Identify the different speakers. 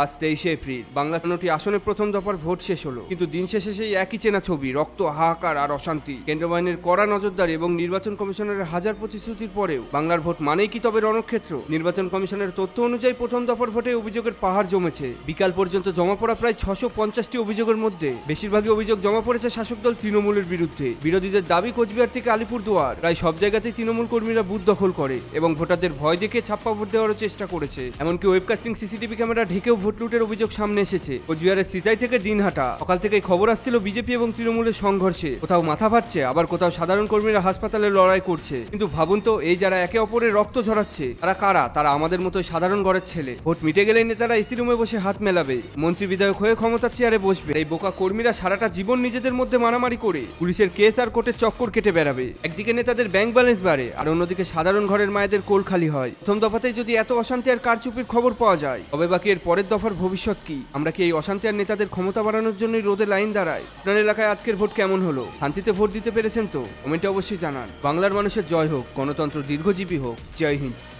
Speaker 1: আজ 23শে এপ্রিল। বাংলা ৫টি আসনে প্রথম দফার ভোট শেষ হলো, কিন্তু দিন শেষে সেই একই চেনা ছবি, রক্ত, হাহাকার আর অশান্তি। কেন্দ্র বাহিনীর কড়া নজরদারি এবং নির্বাচন কমিশনের হাজার প্রতিশ্রুতির পরেও বাংলার ভোট মানেই কি তবে রণক্ষেত্র? নির্বাচন কমিশনের তথ্য অনুযায়ী প্রথম দফার ভোটে অভিযোগের পাহাড় জমেছে। বিকাল পর্যন্ত জমা পড়া প্রায় ৬৫০টি অভিযোগের মধ্যে বেশিরভাগই অভিযোগ জমা পড়েছে শাসক দল তৃণমূলের বিরুদ্ধে। বিরোধীদের দাবি, কোচবিহার থেকে আলিপুরদুয়ার প্রায় সব জায়গাতেই তৃণমূল কর্মীরা বুথ দখল করে এবং ভোটারদের ভয় দেখিয়ে ছাপ্পা ভোট দেওয়ারও চেষ্টা করেছে। এমনকি ওয়েবকাস্টিং, সিসিটিভি ক্যামেরা ঢেকেও ভোট লুটের অভিযোগ সামনে এসেছে। কোচবিহারের সিতাই থেকে দিনহাটা সকাল থেকেই খবর আসছিল বিজেপি এবং তৃণমূলের সংঘর্ষে। কোথাও মাথা ফাটছে, আবার কোথাও সাধারণ কর্মীরা হাসপাতালে লড়াই করছে। কিন্তু ভাবুন তো, এই যারা একে অপরের রক্ত ঝরাচ্ছে তারা কারা? তারা আমাদের মতো সাধারণ ঘরের ছেলে। ভোট মিটে গেলেই নেতারা এসি রুমে বসে হাত মেলাবে, মন্ত্রী বিধায়ক হয়ে ক্ষমতার চেয়ারে বসবে। এই বোকা কর্মীরা সারাটা জীবন নিজেদের মধ্যে মারামারি করে পুলিশের কেস আর কোর্টের চক্কর কেটে বেড়াবে। একদিকে নেতাদের ব্যাংক ব্যালেন্স বাড়ে, আর অন্যদিকে সাধারণ ঘরের মায়েদের কোল খালি হয়। প্রথম দফাতেই যদি এত অশান্তি আর কারচুপির খবর পাওয়া যায়, তবে বাকি এর পরের দফার ভবিষ্যৎ কি? আমরা কি এই অশান্তি আর নেতাদের ক্ষমতা বাড়ানোর জন্যই রোদে লাইন দাঁড়ায়? আপনার এলাকায় আজকের ভোট কেমন হলো? শান্তিতে ভোট দিতে পেরেছেন তো? কমেন্টে অবশ্যই জানান। বাংলার মানুষের জয় হোক, গণতন্ত্র দীর্ঘজীবী হোক। জয় হিন্দ।